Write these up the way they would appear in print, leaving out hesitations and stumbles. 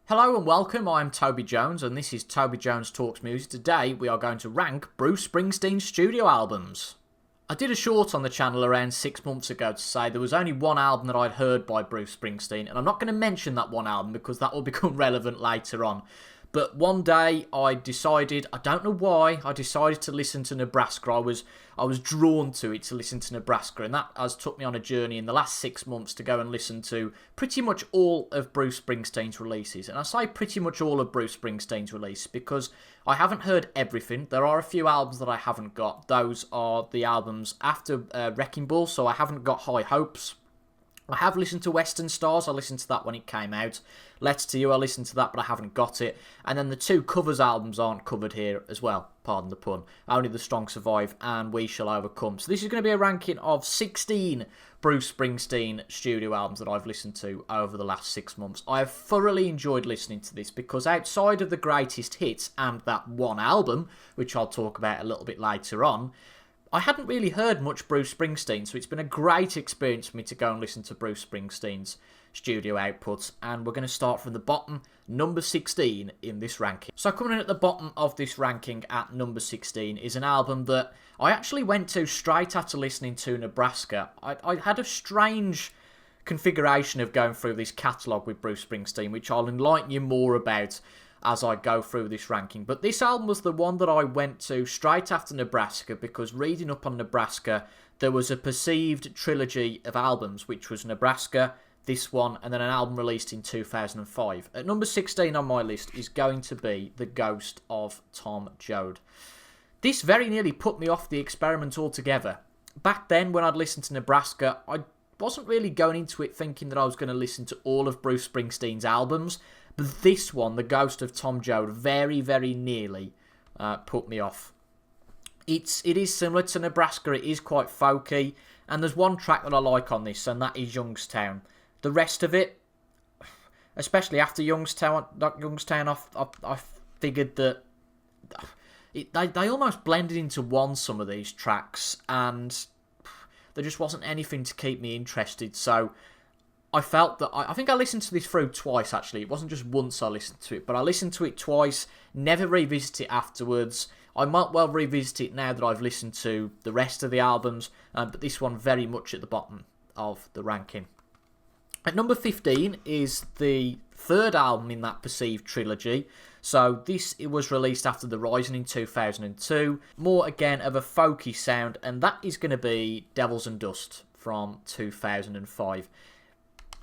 Hello and welcome, I'm Toby Jones and this is Toby Jones Talks Music. Today we are going to rank Bruce Springsteen's studio albums. I did a short on the channel around 6 months ago to say there was only one album that I'd heard by Bruce Springsteen, and I'm not going to mention that one album because that will become relevant later on. But one day I decided, I don't know why, I decided to listen to Nebraska. I was drawn to it, to listen to Nebraska, and that has took me on a journey in the last 6 months to go and listen to pretty much all of Bruce Springsteen's releases. And I say pretty much all of Bruce Springsteen's releases because I haven't heard everything. There are a few albums that I haven't got. Those are the albums after Wrecking Ball, so I haven't got High Hopes. I have listened to Western Stars, I listened to that when it came out. Letter to You, I listened to that, but I haven't got it. And then the two covers albums aren't covered here as well, pardon the pun. Only The Strong Survive and We Shall Overcome. So this is going to be a ranking of 16 Bruce Springsteen studio albums that I've listened to over the last 6 months. I have thoroughly enjoyed listening to this because outside of the greatest hits and that one album, which I'll talk about a little bit later on, I hadn't really heard much Bruce Springsteen, so it's been a great experience for me to go and listen to Bruce Springsteen's studio outputs. And we're going to start from the bottom, number 16 in this ranking. So coming in at the bottom of this ranking at number 16 is an album that I actually went to straight after listening to Nebraska. I had a strange configuration of going through this catalogue with Bruce Springsteen, which I'll enlighten you more about as I go through this ranking. But this album was the one that I went to straight after Nebraska because reading up on Nebraska, there was a perceived trilogy of albums, which was Nebraska, this one, and then an album released in 2005. At number 16 on my list is going to be The Ghost of Tom Joad. This very nearly put me off the experiment altogether. Back then, when I'd listened to Nebraska, I wasn't really going into it thinking that I was going to listen to all of Bruce Springsteen's albums. But this one, The Ghost of Tom Joad, very, very nearly put me off. It is similar to Nebraska, it is quite folky, and there's one track that I like on this, and that is Youngstown. The rest of it, especially after Youngstown, I figured that they almost blended into one, some of these tracks, and there just wasn't anything to keep me interested, so I felt that I think I listened to this through twice, actually. It wasn't just once I listened to it, but I listened to it twice, never revisit it afterwards. I might well revisit it now that I've listened to the rest of the albums, but this one very much at the bottom of the ranking. At number 15 is the third album in that perceived trilogy. So it was released after The Rising in 2002. More, again, of a folky sound, and that is going to be Devils and Dust from 2005.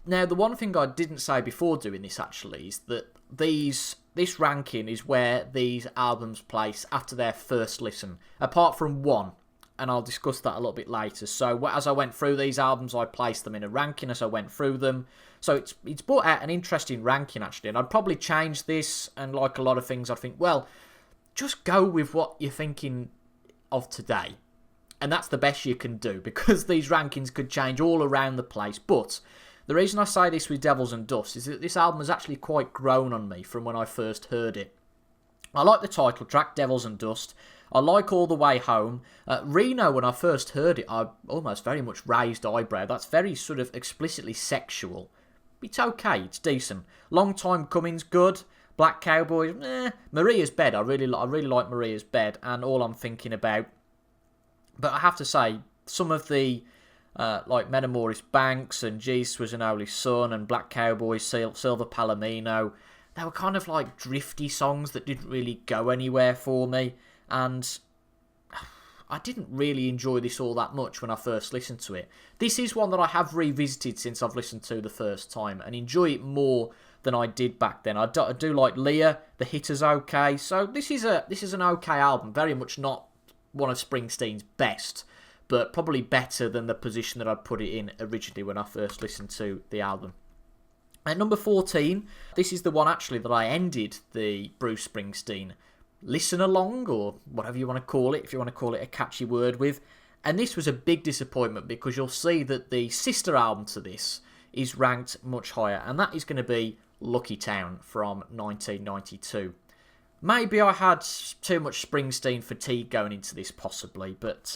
Now, the one thing I didn't say before doing this, actually, is that this ranking is where these albums place after their first listen, apart from one, and I'll discuss that a little bit later. So, as I went through these albums, I placed them in a ranking as I went through them. So, it's brought out an interesting ranking, actually, and I'd probably change this, and like a lot of things, I'd think, well, just go with what you're thinking of today. And that's the best you can do, because these rankings could change all around the place, but the reason I say this with Devils and Dust is that this album has actually quite grown on me from when I first heard it. I like the title track, Devils and Dust. I like All the Way Home. Reno, when I first heard it, I almost very much raised eyebrow. That's very sort of explicitly sexual. It's okay, it's decent. Long Time Coming's good. Black Cowboys, Maria's Bed, I really like Maria's Bed, and All I'm Thinking About. But I have to say, some of the like Metamorphs Banks and Jesus Was an Only Son and Black Cowboys, Silver Palomino, they were kind of like drifty songs that didn't really go anywhere for me, and I didn't really enjoy this all that much when I first listened to it. This is one that I have revisited since I've listened to the first time and enjoy it more than I did back then. I do like Leah, The Hitter's okay, so this is an okay album, very much not one of Springsteen's best, but probably better than the position that I'd put it in originally when I first listened to the album. At number 14, this is the one actually that I ended the Bruce Springsteen listen along, or whatever you want to call it, if you want to call it a catchy word with. And this was a big disappointment because you'll see that the sister album to this is ranked much higher, and that is going to be Lucky Town from 1992. Maybe I had too much Springsteen fatigue going into this, possibly, but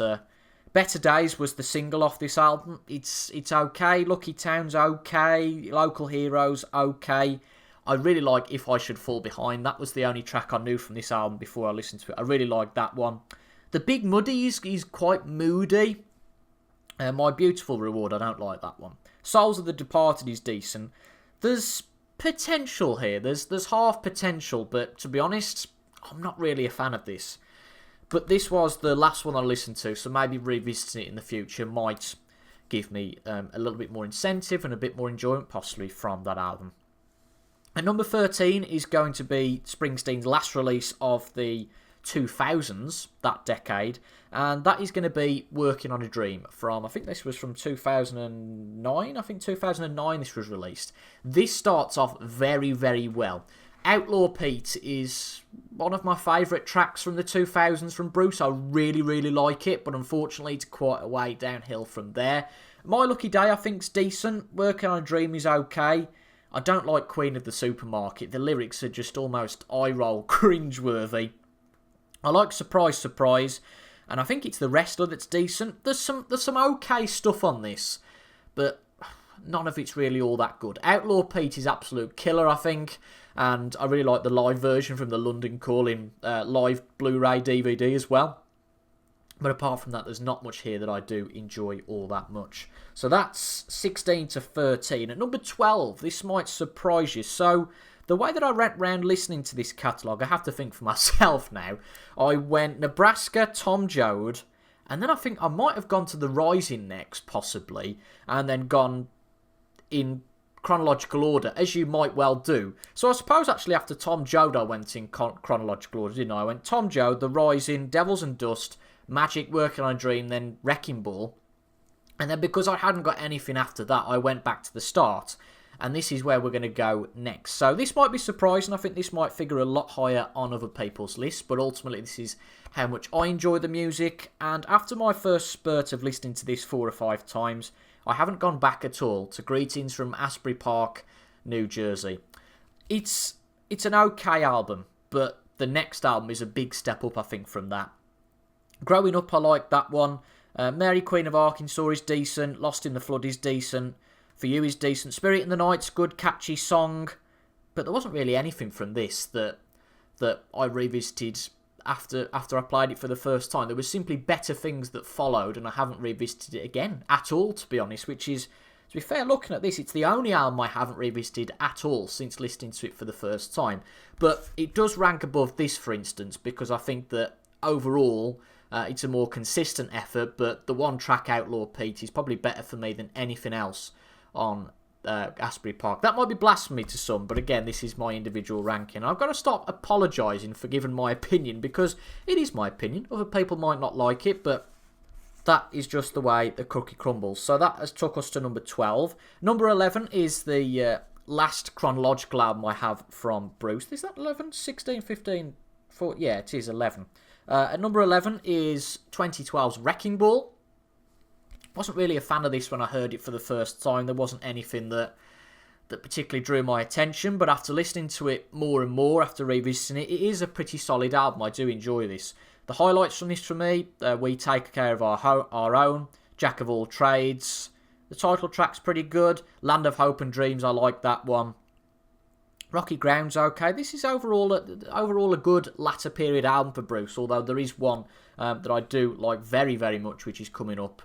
Better Days was the single off this album. It's okay. Lucky Town's okay. Local Heroes, okay. I really like If I Should Fall Behind. That was the only track I knew from this album before I listened to it. I really like that one. The Big Muddy is quite moody. My Beautiful Reward, I don't like that one. Souls of the Departed is decent. There's potential here. There's half potential, but to be honest, I'm not really a fan of this. But this was the last one I listened to, so maybe revisiting it in the future might give me a little bit more incentive and a bit more enjoyment possibly from that album. And number 13 is going to be Springsteen's last release of the 2000s, that decade, and that is going to be Working on a Dream from, I think this was from 2009, 2009 this was released. This starts off very, very well. Outlaw Pete is one of my favourite tracks from the 2000s from Bruce. I really, really like it, but unfortunately it's quite a way downhill from there. My Lucky Day I think's decent. Working on a Dream is okay. I don't like Queen of the Supermarket. The lyrics are just almost eye-roll cringeworthy. I like Surprise Surprise, and I think it's the wrestler that's decent. There's some okay stuff on this, but none of it's really all that good. Outlaw Pete is absolute killer, I think, and I really like the live version from the London Calling live Blu-ray DVD as well. But apart from that, there's not much here that I do enjoy all that much. So that's 16 to 13. At number 12, this might surprise you. So the way that I went round listening to this catalogue, I have to think for myself now. I went Nebraska, Tom Joad, and then I think I might have gone to The Rising next, possibly, and then gone in chronological order, as you might well do. So I suppose actually after Tom Joad I went in chronological order, didn't I? I went Tom Joad, The Rising, Devils and Dust, Magic, Working on a Dream, then Wrecking Ball. And then because I hadn't got anything after that, I went back to the start. And this is where we're going to go next. So this might be surprising. I think this might figure a lot higher on other people's lists. But ultimately, this is how much I enjoy the music. And after my first spurt of listening to this 4 or 5 times, I haven't gone back at all to Greetings from Asbury Park, New Jersey. It's an okay album, but the next album is a big step up, I think, from that. Growing Up, I like that one. Mary Queen of Arkansas is decent. Lost in the Flood is decent. For You is decent. Spirit in the Night's good, catchy song. But there wasn't really anything from this that I revisited after I played it for the first time. There was simply better things that followed, and I haven't revisited it again at all, to be honest, which is, to be fair, looking at this, it's the only album I haven't revisited at all since listening to it for the first time. But it does rank above this, for instance, because I think that overall it's a more consistent effort, but the one track Outlaw Pete is probably better for me than anything else on Asbury Park. That might be blasphemy to some, but again, this is my individual ranking. I've got to stop apologising for giving my opinion, because it is my opinion. Other people might not like it, but that is just the way the cookie crumbles. So that has took us to number 12. Number 11 is the last chronological album I have from Bruce. Is that 11? 16, 15, 14? Yeah, it is 11. At number 11 is 2012's Wrecking Ball. Wasn't really a fan of this when I heard it for the first time. There wasn't anything that particularly drew my attention, but after listening to it more and more, after revisiting it, it is a pretty solid album. I do enjoy this. The highlights from this for me, We Take Care of Our Own, Jack of All Trades. The title track's pretty good. Land of Hope and Dreams, I like that one. Rocky Ground's okay. This is overall a good latter period album for Bruce, although there is one that I do like very, very much, which is coming up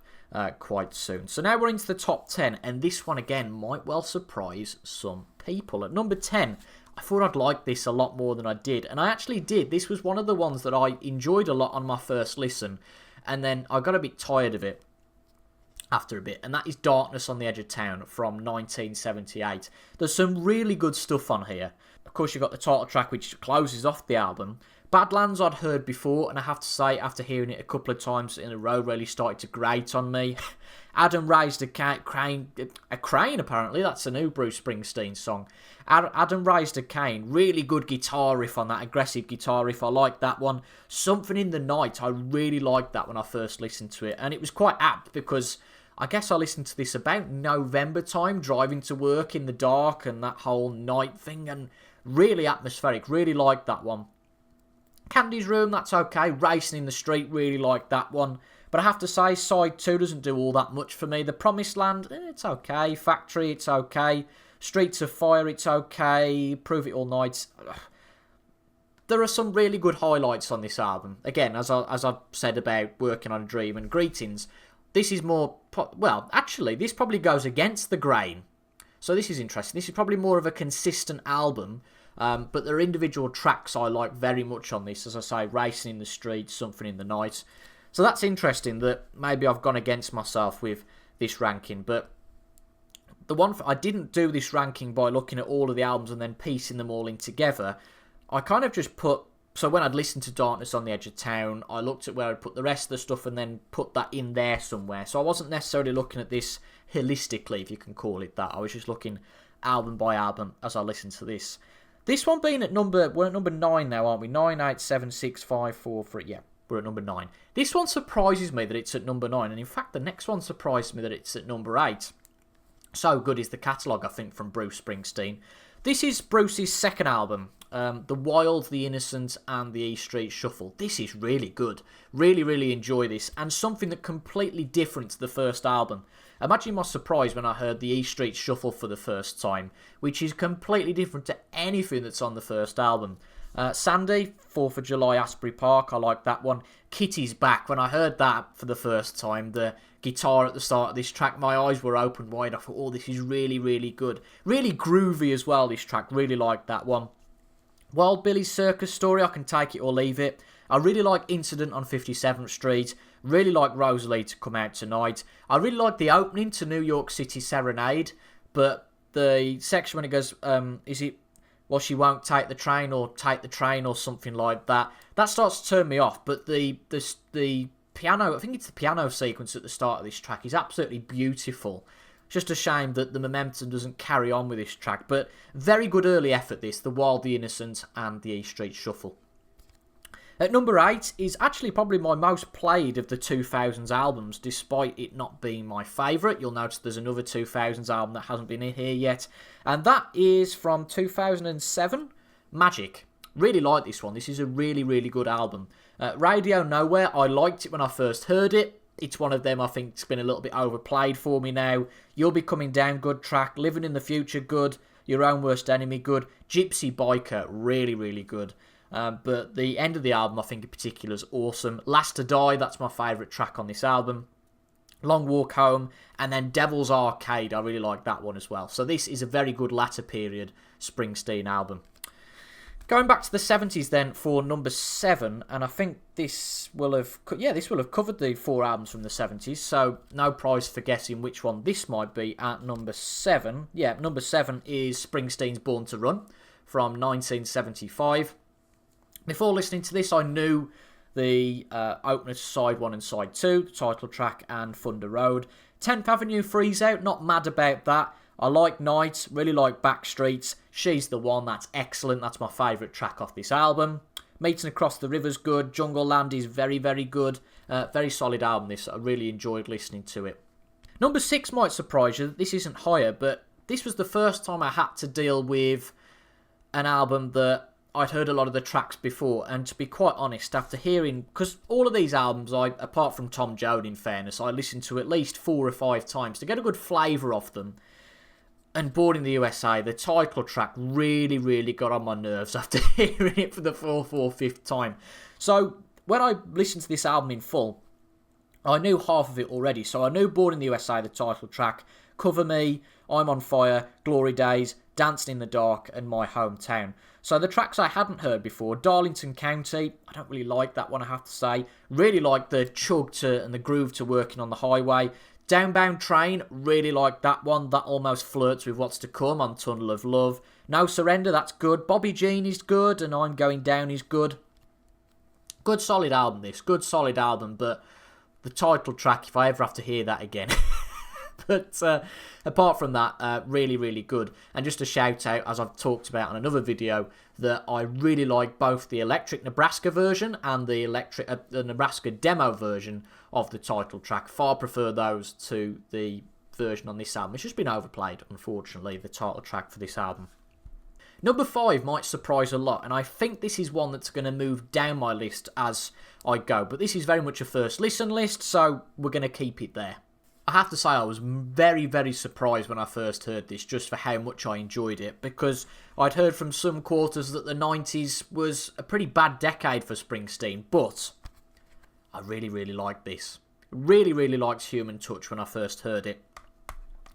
quite soon. So now we're into the top 10, and this one again might well surprise some people. At number 10, I thought I'd like this a lot more than I did, and I actually did. This was one of the ones that I enjoyed a lot on my first listen, and then I got a bit tired of it after a bit, and that is Darkness on the Edge of Town from 1978. There's some really good stuff on here. Of course, you've got the title track, which closes off the album. Badlands I'd heard before, and I have to say, after hearing it a couple of times in a row, really started to grate on me. Adam Raised a Crane, apparently, that's a new Bruce Springsteen song. Adam Raised a Cane, really good guitar riff on that, aggressive guitar riff, I like that one. Something in the Night, I really liked that when I first listened to it, and it was quite apt, because I guess I listened to this about November time, driving to work in the dark, and that whole night thing, and really atmospheric, really liked that one. Candy's Room, that's okay. Racing in the Street, really like that one. But I have to say, side 2 doesn't do all that much for me. The Promised Land, it's okay. Factory, it's okay. Streets of Fire, it's okay. Prove It All Night. There are some really good highlights on this album. Again, as I've said about Working on a Dream and Greetings, this is more... Well, actually, this probably goes against the grain. So this is interesting. This is probably more of a consistent album, but there are individual tracks I like very much on this. As I say, Racing in the Streets, Something in the Night. So that's interesting that maybe I've gone against myself with this ranking. But the one I didn't do this ranking by looking at all of the albums and then piecing them all in together. I kind of just put... So when I'd listened to Darkness on the Edge of Town, I looked at where I'd put the rest of the stuff and then put that in there somewhere. So I wasn't necessarily looking at this holistically, if you can call it that. I was just looking album by album as I listened to this. This one being at we're at number 9 now, aren't we? 9, 8, 7, 6, 5, 4, 3. Yeah, we're at number 9. This one surprises me that it's at number 9. And in fact, the next one surprised me that it's at number 8. So good is the catalogue, I think, from Bruce Springsteen. This is Bruce's second album, The Wild, The Innocent and The E Street Shuffle. This is really good. Really, really enjoy this. And something that completely different to the first album. Imagine my surprise when I heard The E Street Shuffle for the first time, which is completely different to anything that's on the first album. Sandy, 4th of July, Asbury Park, I like that one. Kitty's Back, when I heard that for the first time, the guitar at the start of this track, my eyes were open wide. I thought, oh, this is really, really good. Really groovy as well, this track, really like that one. Wild Billy's Circus Story, I can take it or leave it. I really like Incident on 57th Street. Really like Rosalie to Come Out Tonight. I really like the opening to New York City Serenade. But the section when it goes, is it, well, she won't take the train or take the train or something like that. That starts to turn me off. But the piano, I think it's the piano sequence at the start of this track, is absolutely beautiful. Just a shame that the momentum doesn't carry on with this track. But very good early effort, this. The Wild, The Innocent and The E Street Shuffle. At number 8 is actually probably my most played of the 2000s albums, despite it not being my favourite. You'll notice there's another 2000s album that hasn't been in here yet. And that is from 2007, Magic. Really like this one. This is a really, really good album. Radio Nowhere, I liked it when I first heard it. It's one of them I think it's been a little bit overplayed for me now. You'll Be Coming Down, good track. Living in the Future, good. Your Own Worst Enemy, good. Gypsy Biker, really, really good. But the end of the album, I think in particular, is awesome. Last to Die, that's my favourite track on this album. Long Walk Home, and then Devil's Arcade, I really like that one as well. So this is a very good latter period Springsteen album. Going back to the 70s then for number 7, and I think this will have covered the 4 albums from the 70s, so no prize for guessing which one this might be at number 7. Yeah, number 7 is Springsteen's Born to Run from 1975. Before listening to this, I knew the opener to side 1 and side 2, the title track and Thunder Road. 10th Avenue Freeze Out, not mad about that. I like Night, really like Backstreets. She's the One, that's excellent. That's my favourite track off this album. Meeting Across the River's good. Jungle Land is very, very good. Very solid album this. I really enjoyed listening to it. Number 6 might surprise you. This isn't higher, but this was the first time I had to deal with an album that I'd heard a lot of the tracks before, and to be quite honest, after hearing, because all of these albums, apart from Tom Joad in fairness, I listened to at least 4 or 5 times to get a good flavour of them. And Born in the USA, the title track really, really got on my nerves after hearing it for the 4th or 5th time. So when I listened to this album in full, I knew half of it already. So I knew Born in the USA, the title track, Cover Me, I'm on Fire, Glory Days, Dancing in the Dark, and My Hometown. So the tracks I hadn't heard before, Darlington County, I don't really like that one, I have to say. Really like the chug to and the groove to Working on the Highway. Downbound Train, really like that one. That almost flirts with what's to come on Tunnel of Love. No Surrender, that's good. Bobby Jean is good, and I'm Going Down is good. Good solid album this, good solid album, but the title track, if I ever have to hear that again. But apart from that, really, really good. And just a shout out, as I've talked about on another video, that I really like both the Electric Nebraska version and the Nebraska demo version of the title track. Far prefer those to the version on this album. It's just been overplayed, unfortunately, the title track for this album. Number 5 might surprise a lot, and I think this is one that's going to move down my list as I go. But this is very much a first listen list, so we're going to keep it there. I have to say I was very, very surprised when I first heard this, just for how much I enjoyed it, because I'd heard from some quarters that the 90s was a pretty bad decade for Springsteen, but I really, really liked this. Really, really liked Human Touch when I first heard it.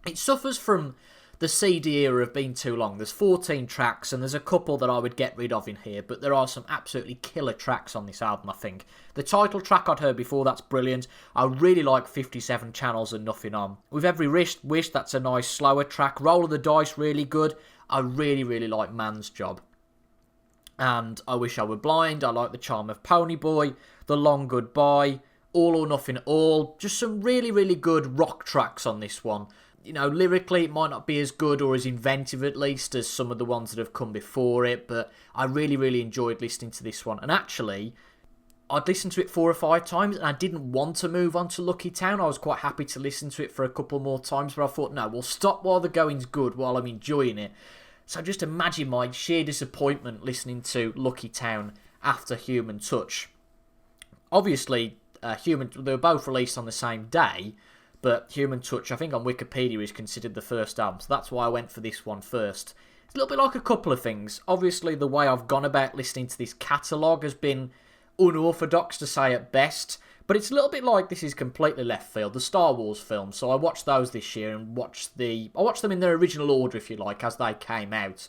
It suffers from the CD era of being too long. There's 14 tracks, and there's a couple that I would get rid of in here, but there are some absolutely killer tracks on this album, I think. The title track I'd heard before, that's brilliant. I really like 57 Channels and Nothing On. With Every Wish, that's a nice slower track. Roll of the Dice, really good. I really, really like Man's Job. And I Wish I Were Blind. I like The Charm of Pony Boy, The Long Goodbye, All or Nothing at All. Just some really, really good rock tracks on this one. You know, lyrically it might not be as good or as inventive at least as some of the ones that have come before it, but I really, really enjoyed listening to this one. And actually, I'd listened to it 4 or 5 times and I didn't want to move on to Lucky Town. I was quite happy to listen to it for a couple more times, but I thought, no, we'll stop while the going's good, while I'm enjoying it. So just imagine my sheer disappointment listening to Lucky Town after Human Touch. Obviously, they were both released on the same day, but Human Touch, I think on Wikipedia, is considered the first album, so that's why I went for this one first. It's a little bit like a couple of things. Obviously, the way I've gone about listening to this catalogue has been unorthodox, to say at best, but it's a little bit like this is completely left field. The Star Wars films, so I watched those this year, and I watched them in their original order, if you like, as they came out.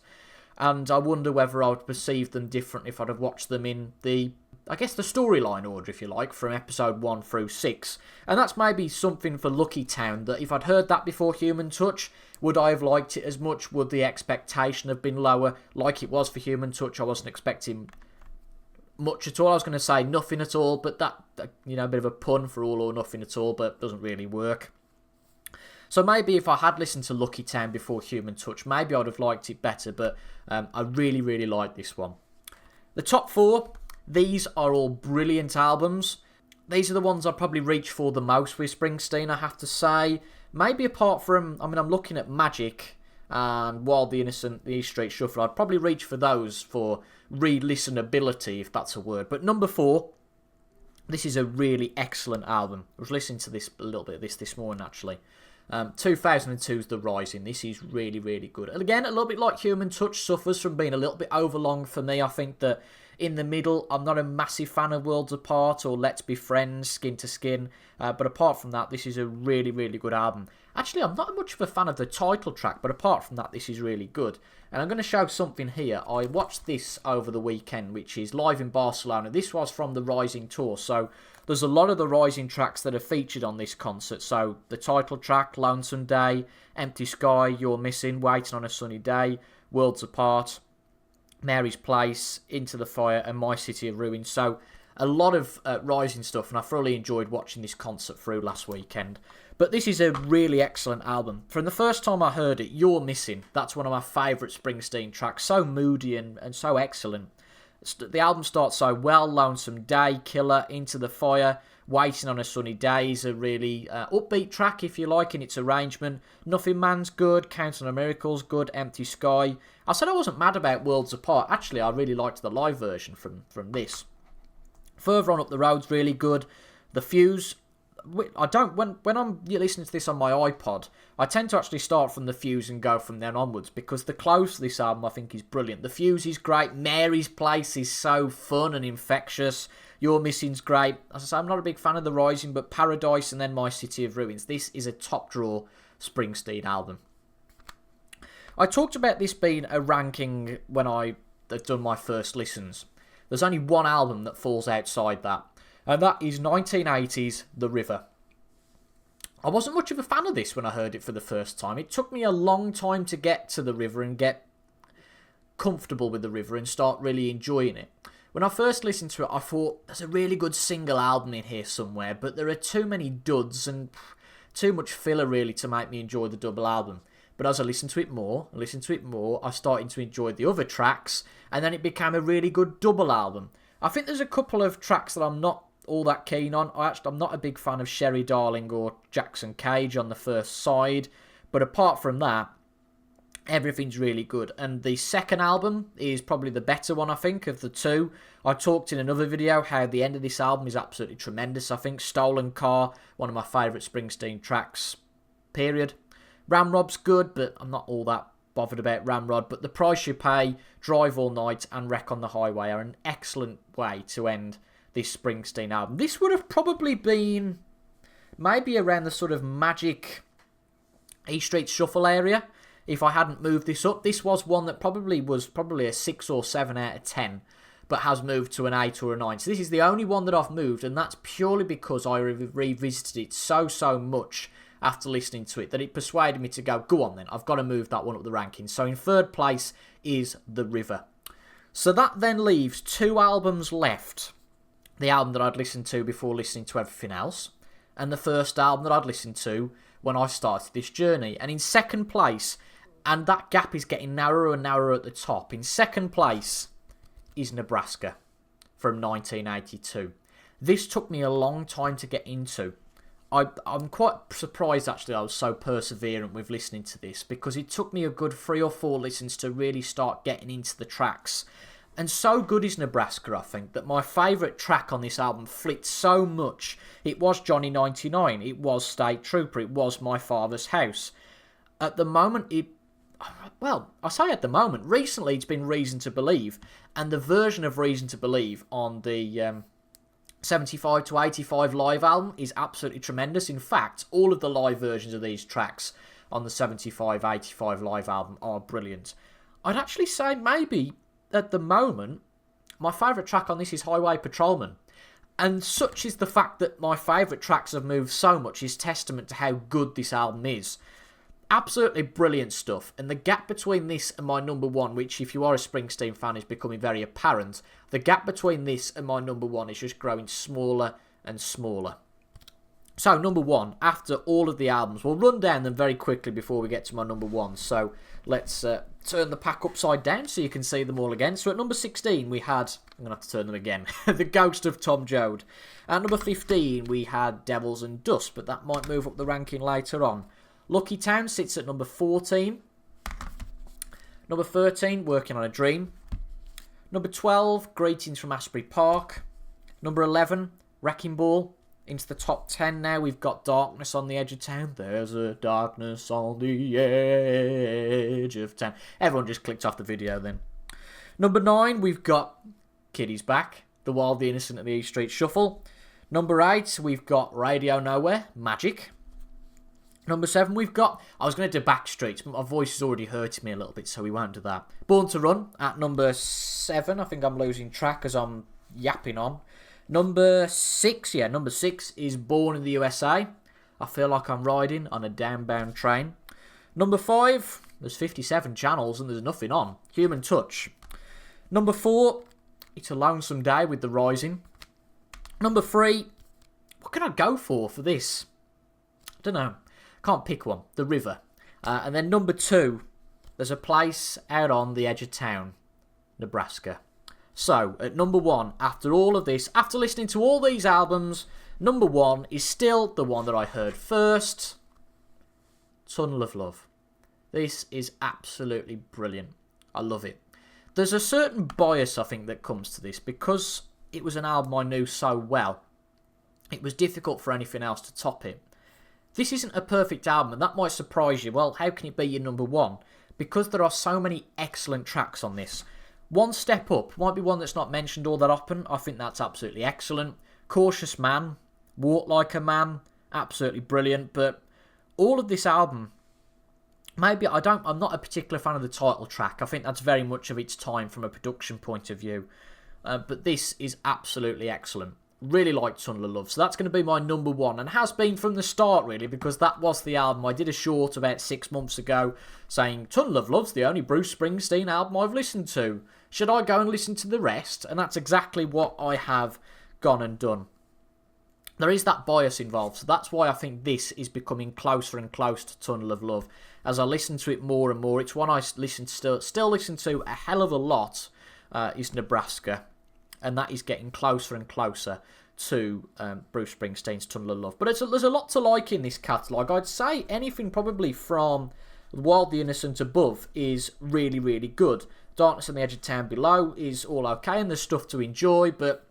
And I wonder whether I would perceive them differently if I'd have watched them in the storyline order, if you like, from episode 1 through 6. And that's maybe something for Lucky Town, that if I'd heard that before Human Touch, would I have liked it as much? Would the expectation have been lower? Like it was for Human Touch, I wasn't expecting much at all. I was going to say nothing at all, but that, you know, a bit of a pun for all or nothing at all, but it doesn't really work. So maybe if I had listened to Lucky Town before Human Touch, maybe I'd have liked it better, but I really, really like this one. The top 4, these are all brilliant albums. These are the ones I probably reach for the most with Springsteen, I have to say. Maybe apart from, I'm looking at Magic and Wild the Innocent, the East Street Shuffle. I'd probably reach for those for re-listenability, if that's a word. But number 4, this is a really excellent album. I was listening to this a little bit of this morning, actually. 2002's The Rising. This is really, really good. And again, a little bit like Human Touch, suffers from being a little bit overlong for me. I think that in the middle, I'm not a massive fan of Worlds Apart or Let's Be Friends, Skin to Skin. But apart from that, this is a really, really good album. Actually, I'm not much of a fan of the title track, but apart from that, this is really good. And I'm going to show something here. I watched this over the weekend, which is live in Barcelona. This was from the Rising tour, so there's a lot of the Rising tracks that are featured on this concert. So the title track, Lonesome Day, Empty Sky, You're Missing, Waiting on a Sunny Day, Worlds Apart, Mary's Place, Into the Fire, and My City of Ruins. So a lot of Rising stuff, and I thoroughly enjoyed watching this concert through last weekend. But this is a really excellent album. From the first time I heard it, You're Missing, that's one of my favourite Springsteen tracks. So moody and so excellent. The album starts so well. Lonesome Day, Killer, Into the Fire, Waiting on a Sunny Day is a really upbeat track, if you like, in its arrangement. Nothing Man's good, Counting on Miracles good, Empty Sky. I said I wasn't mad about Worlds Apart. Actually, I really liked the live version from this. Further On Up the Road's really good. The Fuse, I don't, when I'm listening to this on my iPod, I tend to actually start from The Fuse and go from then onwards, because the close to this album I think is brilliant. The Fuse is great. Mary's Place is so fun and infectious. You're Missing's great. As I say, I'm not a big fan of The Rising, but Paradise and then My City of Ruins. This is a top draw Springsteen album. I talked about this being a ranking when I had done my first listens. There's only one album that falls outside that, and that is 1980's The River. I wasn't much of a fan of this when I heard it for the first time. It took me a long time to get to The River and get comfortable with The River and start really enjoying it. When I first listened to it, I thought, there's a really good single album in here somewhere, but there are too many duds and too much filler really to make me enjoy the double album. But as I listened to it more, I started to enjoy the other tracks, and then it became a really good double album. I think there's a couple of tracks that I'm not all that keen on. I'm not a big fan of Sherry Darling or Jackson Cage on the first side, but apart from that, Everything's really good. And the second album is probably the better one, I think, of the two. I talked in another video how the end of this album is absolutely tremendous, I think. Stolen Car, one of my favourite Springsteen tracks, period. Ramrod's good, but I'm not all that bothered about Ramrod. But The Price You Pay, Drive All Night, and Wreck on the Highway are an excellent way to end this Springsteen album. This would have probably been maybe around the sort of Magic E Street Shuffle area if I hadn't moved this up. This was one that was probably a 6 or 7 out of 10, but has moved to an 8 or a 9. So this is the only one that I've moved, and that's purely because I revisited it so much after listening to it that it persuaded me to go on then, I've got to move that one up the rankings. So in third place is The River. So that then leaves 2 albums left. The album that I'd listened to before listening to everything else, and the first album that I'd listened to when I started this journey. And in second place, and that gap is getting narrower and narrower at the top, in second place is Nebraska from 1982. This took me a long time to get into. I'm quite surprised actually I was so perseverant with listening to this, because it took me a good 3 or 4 listens to really start getting into the tracks. And so good is Nebraska, I think, that my favourite track on this album flipped so much. It was Johnny 99, it was State Trooper, it was My Father's House. At the moment, I say at the moment, recently it's been Reason to Believe, and the version of Reason to Believe on the 75 to 85 live album is absolutely tremendous. In fact, all of the live versions of these tracks on the 75-85 live album are brilliant. I'd actually say maybe at the moment, my favourite track on this is Highway Patrolman. And such is the fact that my favourite tracks have moved so much is testament to how good this album is. Absolutely brilliant stuff. And the gap between this and my number one, which if you are a Springsteen fan is becoming very apparent, the gap between this and my number one is just growing smaller and smaller. So number one, after all of the albums, we'll run down them very quickly before we get to my number one. So let's turn the pack upside down so you can see them all again. So at number 16 we had, I'm going to have to turn them again, The Ghost of Tom Joad. At number 15 we had Devils and Dust, but that might move up the ranking later on. Lucky Town sits at number 14. Number 13, Working on a Dream. Number 12, Greetings from Asbury Park. Number 11, Wrecking Ball. Into the top 10 now, we've got Darkness on the Edge of Town. There's a darkness on the edge of town. Everyone just clicked off the video then. Number 9, we've got Kiddy's Back, The Wild, the Innocent and the E Street Shuffle. Number 8, we've got Radio Nowhere, Magic. Number 7, we've got, I was going to do Backstreets, but my voice is already hurting me a little bit, so we won't do that. Born to Run at number 7. I think I'm losing track as I'm yapping on. Number 6 is Born in the USA. I feel like I'm riding on a downbound train. Number 5, there's 57 channels and there's nothing on. Human Touch. Number 4, It's a Lonesome Day with The Rising. Number 3, what can I go for this? I don't know. Can't pick one. The River. And then number 2, there's a place out on the edge of town, Nebraska. So, at number 1, after all of this, after listening to all these albums, number 1 is still the one that I heard first, Tunnel of Love. This is absolutely brilliant. I love it. There's a certain bias, I think, that comes to this, because it was an album I knew so well. It was difficult for anything else to top it. This isn't a perfect album, and that might surprise you. Well, how can it be your number 1? Because there are so many excellent tracks on this. One Step Up might be one that's not mentioned all that often. I think that's absolutely excellent. Cautious Man, Walk Like a Man, absolutely brilliant. But all of this album, maybe I'm not a particular fan of the title track. I think that's very much of its time from a production point of view. But this is absolutely excellent. Really like Tunnel of Love. So that's going to be my number 1, and has been from the start really, because that was the album. I did a short about 6 months ago saying Tunnel of Love's the only Bruce Springsteen album I've listened to. Should I go and listen to the rest? And that's exactly what I have gone and done. There is that bias involved, so that's why I think this is becoming closer and closer to Tunnel of Love. As I listen to it more and more, it's one I still listen to a hell of a lot, is Nebraska. And that is getting closer and closer to Bruce Springsteen's Tunnel of Love. But there's a lot to like in this catalogue. I'd say anything probably from Wild the Innocent above is really, really good. Darkness on the Edge of Town below is all okay, and there's stuff to enjoy, but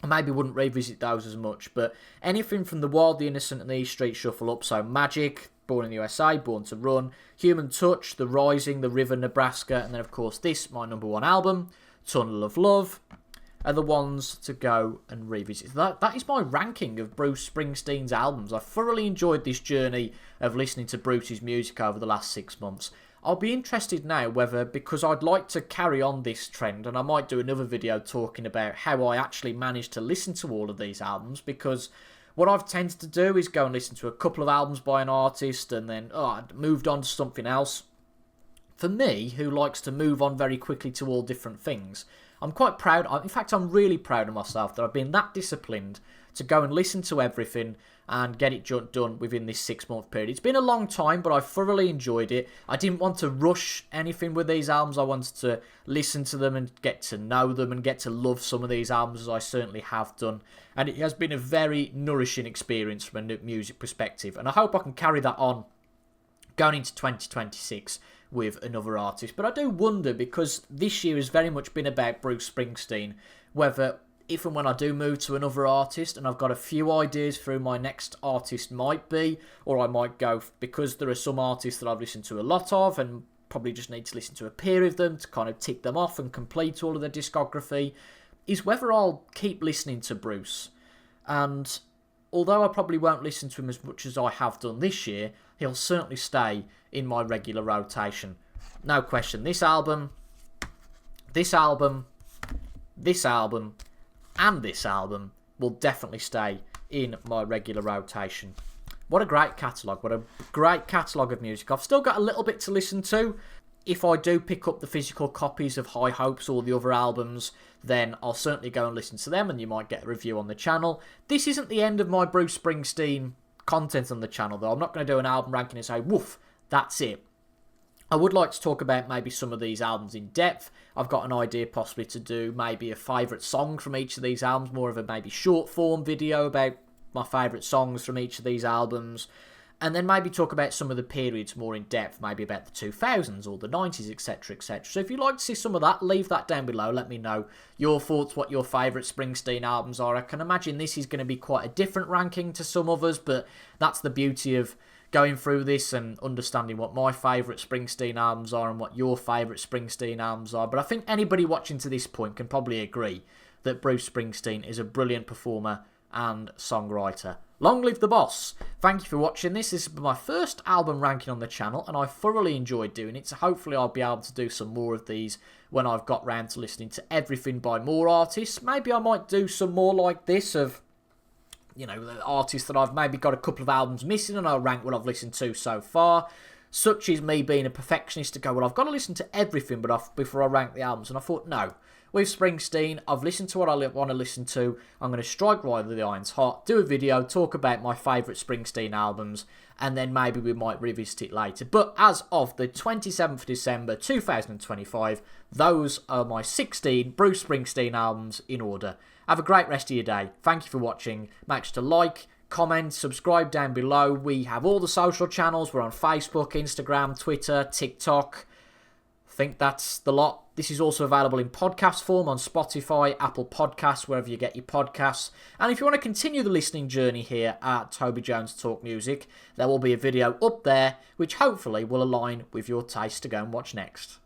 I maybe wouldn't revisit those as much. But anything from the Wild the Innocent and the East Street Shuffle up, so Magic, Born in the USA, Born to Run, Human Touch, The Rising, The River, Nebraska, and then of course this, my number one album, Tunnel of Love, are the ones to go and revisit. That is my ranking of Bruce Springsteen's albums. I thoroughly enjoyed this journey of listening to Bruce's music over the last 6 months. I'll be interested now whether, because I'd like to carry on this trend, and I might do another video talking about how I actually managed to listen to all of these albums, because what I've tended to do is go and listen to a couple of albums by an artist and then I'd moved on to something else. For me, who likes to move on very quickly to all different things, I'm quite proud, in fact I'm really proud of myself that I've been that disciplined to go and listen to everything and get it done within this 6 month period. It's been a long time, but I thoroughly enjoyed it. I didn't want to rush anything with these albums. I wanted to listen to them and get to know them and get to love some of these albums, as I certainly have done. And it has been a very nourishing experience from a music perspective. And I hope I can carry that on going into 2026 with another artist. But I do wonder, because this year has very much been about Bruce Springsteen, whether if and when I do move to another artist, and I've got a few ideas for who my next artist might be, or I might go, because there are some artists that I've listened to a lot of and probably just need to listen to a pair of them to kind of tick them off and complete all of their discography, is whether I'll keep listening to Bruce. And although I probably won't listen to him as much as I have done this year, he'll certainly stay in my regular rotation. No question. This album, and this album will definitely stay in my regular rotation. What a great catalogue. What a great catalogue of music. I've still got a little bit to listen to. If I do pick up the physical copies of High Hopes or the other albums, then I'll certainly go and listen to them, and you might get a review on the channel. This isn't the end of my Bruce Springsteen content on the channel, though. I'm not going to do an album ranking and say, woof, that's it. I would like to talk about maybe some of these albums in depth. I've got an idea possibly to do maybe a favourite song from each of these albums, more of a maybe short form video about my favourite songs from each of these albums, and then maybe talk about some of the periods more in depth, maybe about the 2000s or the 90s, etc, etc. So if you'd like to see some of that, leave that down below. Let me know your thoughts, what your favourite Springsteen albums are. I can imagine this is going to be quite a different ranking to some others, but that's the beauty of going through this and understanding what my favourite Springsteen albums are and what your favourite Springsteen albums are. But I think anybody watching to this point can probably agree that Bruce Springsteen is a brilliant performer and songwriter. Long live the boss. Thank you for watching this. This is my first album ranking on the channel, and I thoroughly enjoyed doing it, so hopefully I'll be able to do some more of these when I've got round to listening to everything by more artists. Maybe I might do some more like this of, you know, the artists that I've maybe got a couple of albums missing, and I'll rank what I've listened to so far. Such is me being a perfectionist to go, well, I've got to listen to everything before I rank the albums. And I thought, no. With Springsteen, I've listened to what I want to listen to. I'm going to strike while the iron's hot, do a video, talk about my favourite Springsteen albums, and then maybe we might revisit it later. But as of the 27th of December 2025, those are my 16 Bruce Springsteen albums in order. Have a great rest of your day. Thank you for watching. Make sure to like, comment, subscribe down below. We have all the social channels. We're on Facebook, Instagram, Twitter, TikTok. I think that's the lot. This is also available in podcast form on Spotify, Apple Podcasts, wherever you get your podcasts. And if you want to continue the listening journey here at Toby Jones Talk Music, there will be a video up there which hopefully will align with your taste to go and watch next.